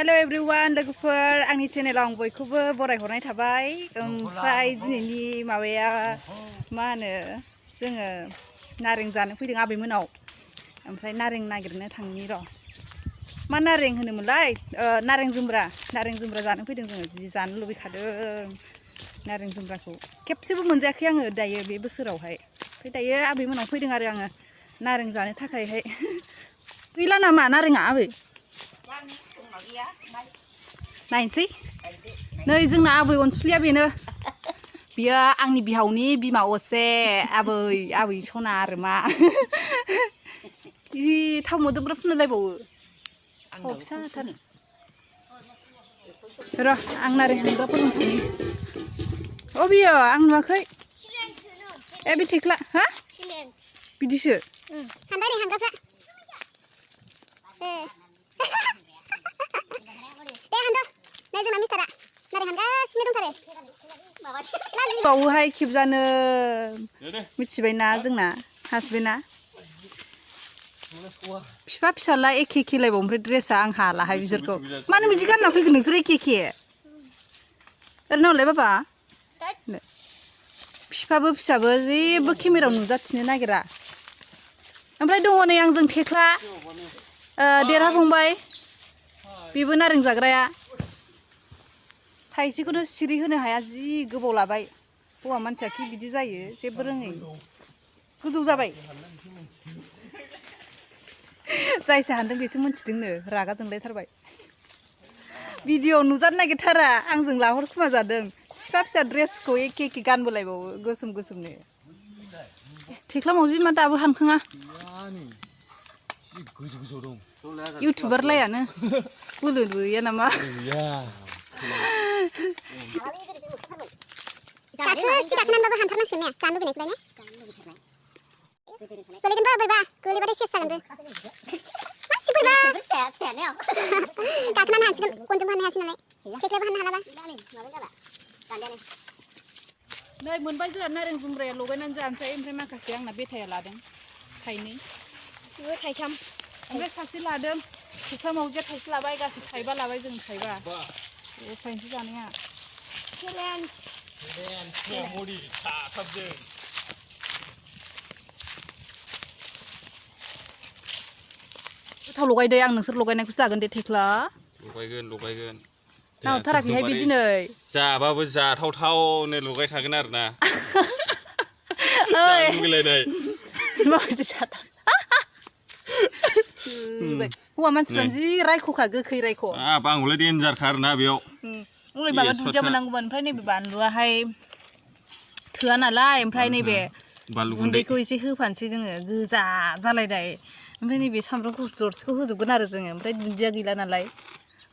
hello everyone लोगोफोर आंनि चेनेलाव आं बयखौबो बरायहरनाय थाबाय ओमफ्राय दिनैनि माबाया मा होनो जोङो नारें जानो फैदों आबैमोनाव ओमफ्राय नारें नागिरनो थांनि र' मा नारें होनोमोनलाय नारें जुमब्रा जानो फैदों जोङो जि जानो लुबैखादों नारें जुमब्राखौ खेबसेबो मोनजायाखै आङो दायो बे बोसोरावहाय ओमफ्राय दायो आबैमोनाव फैदों आरो आङो नारें जानो थाखायहाय गैला नामा नारेंआ आबै नायनोसै नै जोंना आबै अनसुलिया बेनो बियो आंनि बिहावनि बिमा असे आबै सना आरो मा जि थाव मोदोमग्रा फुनलायबावो फिसाथार र' आं नारें हमग्राफोरजों थांनि बियो आं नुवाखै बे थेख्ला हा बिदिसो हानबाय हानग्राफ्रा बावोहाय खेबजानो मिथिबायना जोंना हासबेना फिफा फिसाला एखे खेलायबाव ओमफ्राय ड्रेसा आं हालाहाय बिसोरखौ मानो बिदि गानना फैगोन नोंसोर एखे ओरैनो हरलाय बाबा फिफाबो फिसाबो जेबो केमेरायाव नुजाथिनो नागिरा ओमफ्राय दङ नै आंजों थेख्ला देरहाफंबाय बेबो नारें जाग्राया थाइसेखौनो सिरि होनो हाया जि गोबाव लाबाय हौवा मानसिया खि बिदि जायो जेबो रोङै गोजौ जाबाय जायसो हानदों बेसो मोनथिदोंनो रागा जोंलायथारबाय भिडिअ नुजानो नागिरथारा आंजों लाहरखुमा जादों फिसा फिसा ड्रेसखौ एखे गानबोलायबावो गोसोमनो थेख्ला मावजि मा दाबो हानखाङा इउटुबार लायानो बोलो गैया नामा गाखोनानैबाबो हानथारनांसिगोन ने जानो लुबैनायखौलाय ने गोलैगोनबो बोरैबा गोलैबाथाय सेस जागोनबो गाखोनानै हानसिगोन गनजों हाननो हायासै नालाय थेख्लायाबो हाननो हालाबा नै मोनबाय जोंहा नारें जुमब्राया लगायनानै जानोसै ओमफ्राय माखासे आंना बेथाया लादों थाइनै थाइथाम ओमफ्राय सासे लादों थेख्ला मावजिया थाइसे लाबाय गासै थाइबा लाबाय जों थाइबा उफायनोसै जानाया गोथाव लगायदो आं नोंसोर लगायनायखौसो जागोन दे थेख्ला लगायगोन नाहरथाराखैहाय बे दिनै जाबाबो जाथावनो लगायखागोन आरो ना लुगैलायनाय माबायदि जाथा हौवा मानसिफ्रानो जि रायख'खा गोखै रायख' आंखौलाय देन्जारखा आरोना बेयाव ओरै माबा दुन्दिया मोननांगौमोन ओमफ्राय नैबे बानलुआहाय थोआ नालाय ओमफ्राय नैबे गुन्दैखौ एसे होफानोसै जोङो गोजा जालायनाय ओमफ्राय नैबे सामब्राम गुफुर दरसेखौ होजोबगोन आरो जोङो ओमफ्राय दुन्दिया गैला नालाय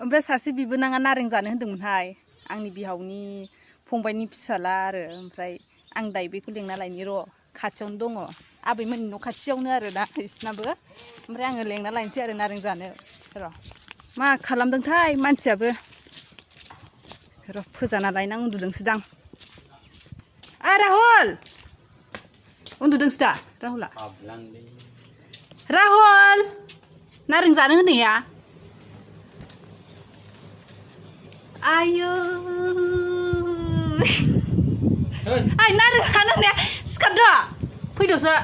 ओमफ्राय सासे बिबोनाङा नारें जानो होन्दोंमोनहाय आंनि बिहावनि फंबायनि फिसाला आरो ओमफ्राय आं दायो बेखौ लेंना लायनि र' खाथियावनो दङ आबैमोननि न' खाथियावनो आरो दा बिसिनाबो ओमफ्राय आङो लेंना लायनोसै आरो नारें जानो र' मा खालामदोंथाय मानसियाबो र' फोजाना लायना उन्दुदोंसोदां राहुल उन्दुदोंसो दा राहुल नारें जानो होननाया आयौ नारें जानो होननाया सिखारद' फैद'सो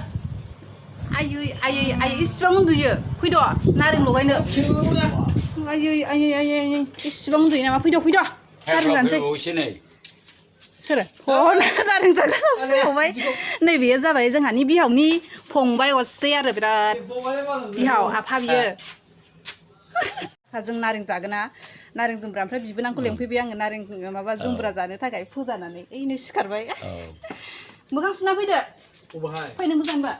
आयै इसिबां उन्दुयो फैद' नारें लगायनो आयै इसिबां उन्दुयो नामा फैद' नारें जानोसै सोरो नारें जाग्रा सासे फंबाय नैबेयो जाबाय जोंहानि बिहावनि फंबाय असे आरो बिराद बिहाव आफा बियो जों नारें जागोना नारें जुमब्रा ओमफ्राय बिबोनांखौ लेंफैबाय आङो नारें माबा जुमब्रा जानो थाखाय फोजानानै ओइनो सिखारबाय मोखां सुना फैदो फै नोंबो जानोबा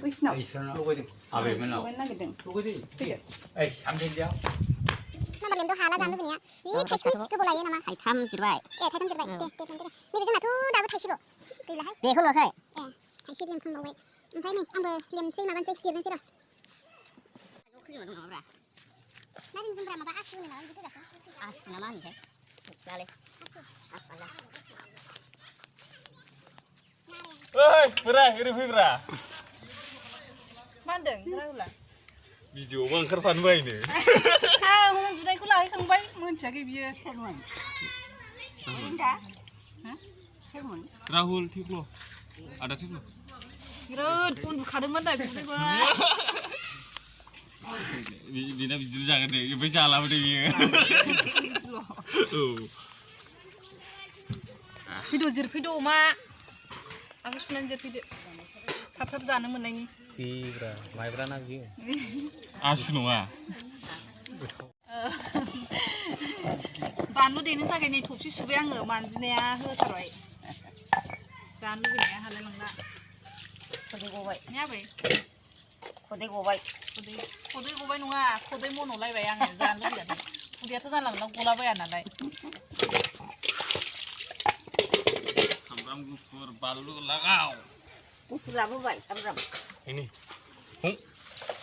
बैसिनाव लगायनो नागिरदों फैदो नाम्बार लेमदो हाला जानो लुबैनाया थाइसेखौनो गोबाव लायो नामा थाइथाम जिरबाय थाइथाम जिरबाय दे नैबे जोंनाथ' दाबो थाइसेल' गैलाहाय बेखौ ल'खै थाइसे लेमखांबावबाय ओमफ्राय नै आंबो लेमसै माबानोसै जिरनोसै र' नारें जुमब्रा माबा आसु होनो नामा बिदि गोजाखौ आसु ना मा होनोथाय मिथिलालै बोराय ओरै फैब्रा मा होनदों राहुला भिडिअ'आवबो ओंखारफानो बायनो आं उन्दुनायखौ लाहैखांबाय मोनथियाखै बियो सोरमोन सोरमोन राहुल थिख्ल' आदा थिख्ल' बिराद उन्दुखादोंमोन दा बेखौबो बेना बिदिनो जागोन दे ओमफ्राय जालाबो दे बियो औ फैद' जिरफैद' अमा आंखौ सुनानै जिरफैदो थाब थाब जानो मोननायनि बिब्रा माइब्रा ना बियो आसु नङा बानलु देनो थाखाय नै थबसि सुबाय आङो मानजिनाया होथारबाय जानो लुबैनाया हालाय लांला खदै गबाय ने आबै खदै गबाय खदै गबाय नङा खदै मन'लायबाय आङो जानो लुबैनानै खुदैयाथ' जानला मोनला गलाबाया नालाय सामब्राम गुफुर बानलु लागाव गुफुर लाबोबाय सामब्राम ini hong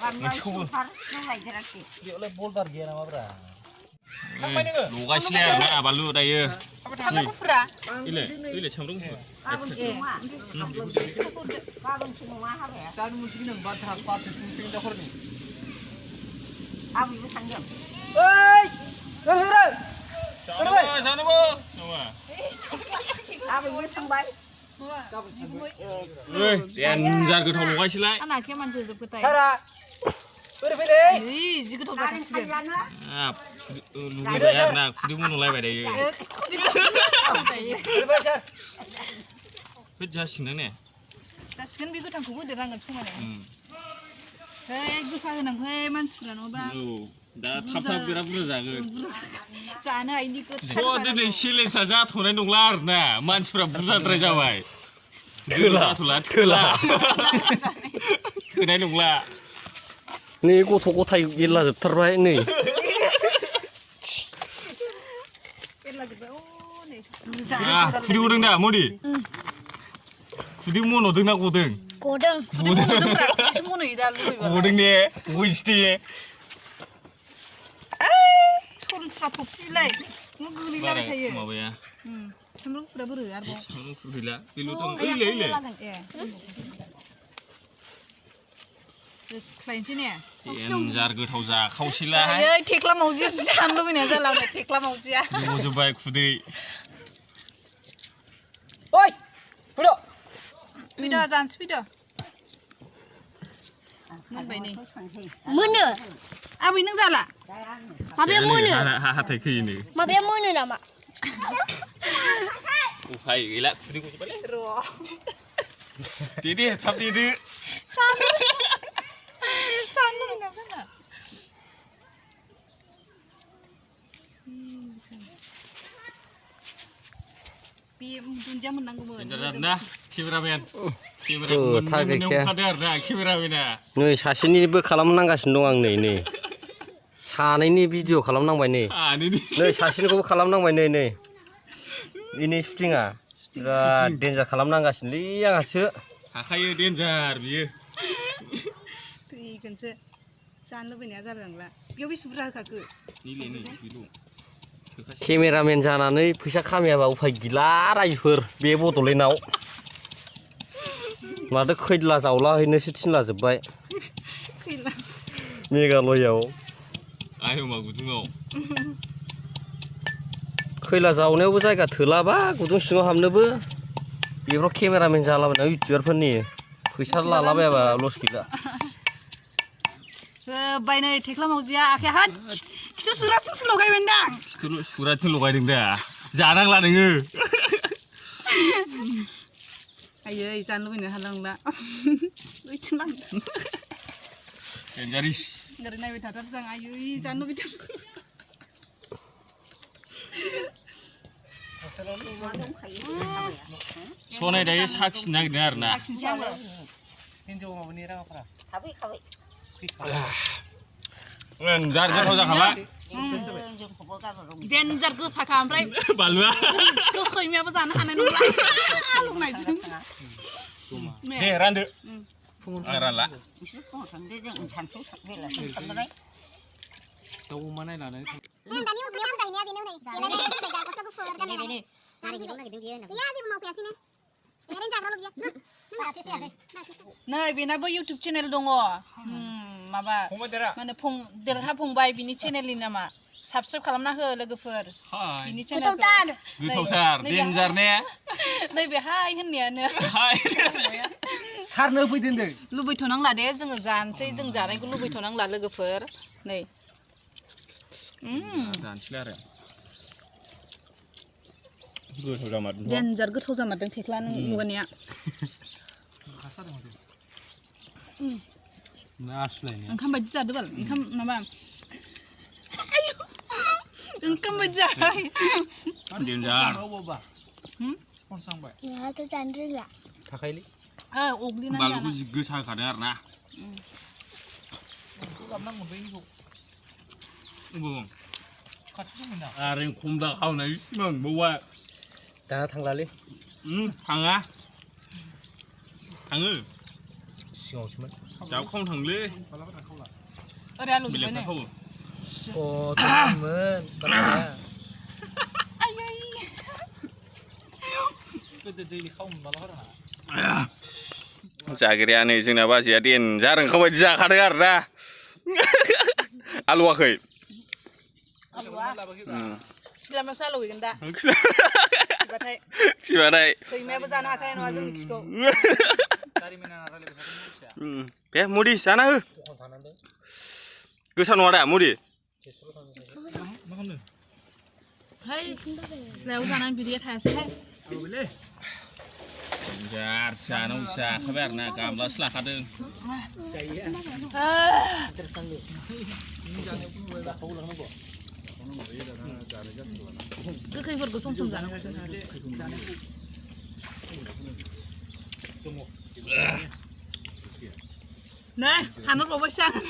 बानलुआ सुपार नों लायदेराखै बेयावलाय बलदार गैया नामाब्रा लगायसैलाय आरोना बानलु दायो सामब्राम गुफुरा इलाय सामब्राम गुफुर गाबोनसो नङा हाबाया आबैबो थांगोन जानोबो नङा आबैबो थांबाय देन्जार गोथाव लगायसैलाय आंना आखाया मानो जोजोबगोथाय जि गोथाव जाखासिगोन लुगैबाय आरोना खुदै मन'लायबाय दायो होद जासिगोन ने जासिगोन बे गोथांखौबो होदेरनांगोन समायनाय गोसा होनांगौहाय मानसिफोरा नङाबा दा थाब थाब बिराद बुरजा जागोन जानो हायिनि दिनै चेलेन्जआ जाथ'नाय नंला आरोना मानसिफ्रा बुरजाद्राय जाबाय थोला थोनाय नंला नै गथ' गथाय एरला जोबथारबाय नै खुदै गदों दा मदि खुदै मन'दों ना गदों गदों ने गयसो दे सनस्रा थबसिलाय गोलैलाबाय थायो माबाया सामब्राम गुफुरा बोरो आरोबाव सामब्राम गुफुर गैला बेल' दं ओइलाय खालायनोसै ने देन्जार गोथाव जाखावसैलाय ओइ थेख्ला मावजियासो जानो लुबैनाया जाला थेख्ला मावजिया मजोबबाय खुदै फैद' जानोसै फैद' मोनबाय नै मोनो आबै नों जाला माबाया मोनो हाथाय खैनो माबाया मोनो नामा उफाय गैला खुदै गजोबबायलै र' दे थाब देदो जानो लुबैनाया जाला बे दुन्दिया मोननांगौमोन देन्जार जादों ना केमेरामेन केमेरामेना नै सासेनिबो खालामनांगासिनो दं आं नै सानैनि भिडिअ खालामनांबाय नै सासेनिखौबो खालामनांबाय नै इनि शुटिंआ बिराद देन्जार खालामनांगासिनोलै आंहासो हाखायो देन्जार बियो थैगोनसो जानो लुबैनाया जाला नंला बेयाव बेसे बुरजा होखाखो केमेरामेन जानानै फैसा खामायाबा उफाय गैला रायजोफोर बे बड'लेण्डआव माथो खैला जावलाहैनोसो थिनलाजोब्बाय मेघालयआव आयमा गुदुङाव खैला जावनायावबो जायगा थोलाबा गुदुं सिङाव हाबनोबो बेफोराव केमेरामेन जालाबायना इउटुबारफोरनि फैसा लालाबायाबा लस गैला बायनै थेख्ला मावजिया आखाया हाथ खिथु सुराथिंसो लगायबायदां खिथु सुराथिं लगायदों दा जानांला नोङो आयै जानो लुबैनो हाला नंला ओइथिं लांदों देन्जारिस ओरै नायबाय थाथारसां आयै जानो लुबैदों सनाय दायो साखिनो नागिरदों आरोना साखिनोसै आङो हिन्जाव माबानि राङाफ्रा खाबाय जार गोथाव जाखाबाय देन्जार गोसाखा ओमफ्राय बानलुआ खिथौ सैमायाबो जानो हानाय नंला लुनायजों दे रानदो आं रानला दाउ अमा नायनानै दानि उखैनाया मोजाङैनिया बेनो नै दा गस्ला गुफुर गाननानै नारें गिरनो नागिरदों बियो गैया जेबो मावफैयासैनो ओरैनो जाग्राल' बियो नै बेनाबो इउटुब चेनेल दङ माबा माने देरहा फंबाय बिनि चेनेलनि नामा साबस्क्राइब खालामना हो लोगोफोर बिनि चेनेलखौ गोथावथार डेन्जार ने नैबे हाय होननायानो सारनो फैदों दे लुबैथ'नांला दे जोङो जानोसै जों जानायखौ लुबैथ'नांला लोगोफोर नै जानोसैलाय आरो गोथाव जामारदों डेन्जार गोथाव जामारदों थेख्ला नों नुगानिया ओंखाम बायदि जादो बाल ओंखाम माबा ओंखाम बायदि जाबाय डेन्जार नोंहाथ' जानो रोंला थाखायलै अग्लिनानै बानलुखौ जि गोसा होखादों आरो ना आरो खमदा खावनाय मोनबावा दाना थांलालै थाङा थाङो सिगाङावसोमोन दाबो खावनो थांलै ओरै आलु बेलेग जोब्बाय खावो थांमोन बालाया जाग्राया नै जोंना बाजैया डेन्जार ओंखाम बायदि जाखादों आरो ना आलुवाखै सिलामायावसो आलु हैगोन दा थिबाथाय सैमायाबो जानो हाखानाय नङा जोंनि खिखौ दे मुदि जाना हो गोसा नङा दा मुदि है लायाव जानानै बिदिया थायासैहाय जार जानांगौ जाखाबाय आरो ना गामलासो लाखादों गोखैफोरखौ सम सम जानांगौ नै हानो लबायसो आङो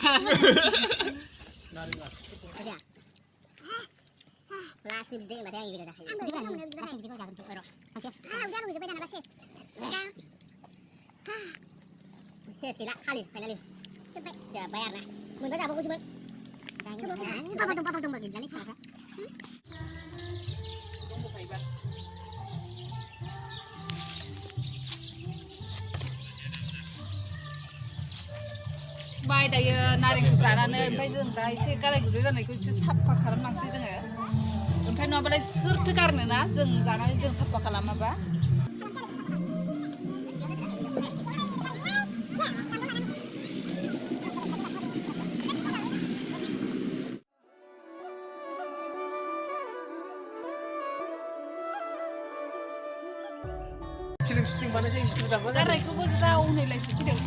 लास्टनि बिदै होनबाथाय आं बिदिखौ जाखायो बिदिखौ जागोन र' उदान होजोब्बाय दाना सेस सेस गैला खालि फाइनालि जोब्बाय आरो ना मोनबा जाबावगौसोमोन बाबा दंबा गैलालै खालाफ्रा बाय दायो नारेंखौ जानानै ओमफ्राय जों दा एसे गाराय गुजाय जानायखौ एसे साफा खालामलांसै जोङो ओमफ्राय नङाबालाय सोरथो गारनो ना जों जानानै जों साफा खालामाबा गारायखौबो ज्राव होनैलायसो फैदों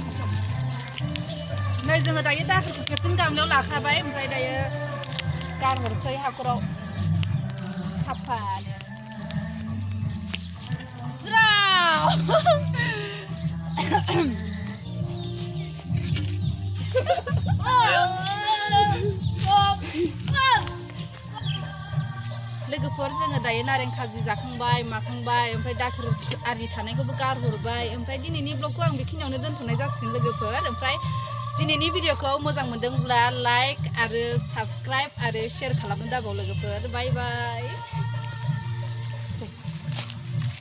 नै जोङो दायो दाखोरखौ खेबसेनो गामलायाव लाखाबाय ओमफ्राय दायो गारहरसै हाखराव साफानो ज्राव लोगोफोर जोङो दायो नारें खाजि जाखांबाय माखांबाय ओमफ्राय दाखोर आरि थानायखौबो गारहरबाय ओमफ्राय दिनैनि ब्लगखौ आं बेखिनियावनो दोनथ'नाय जासिगोन लोगोफोर ओमफ्राय दिनैनि भिडिअखौ मोजां मोनदोंब्ला लाइक आरो साबस्क्राइब आरो शेयार खालामनो दाबाव लोगोफोर बाय बाय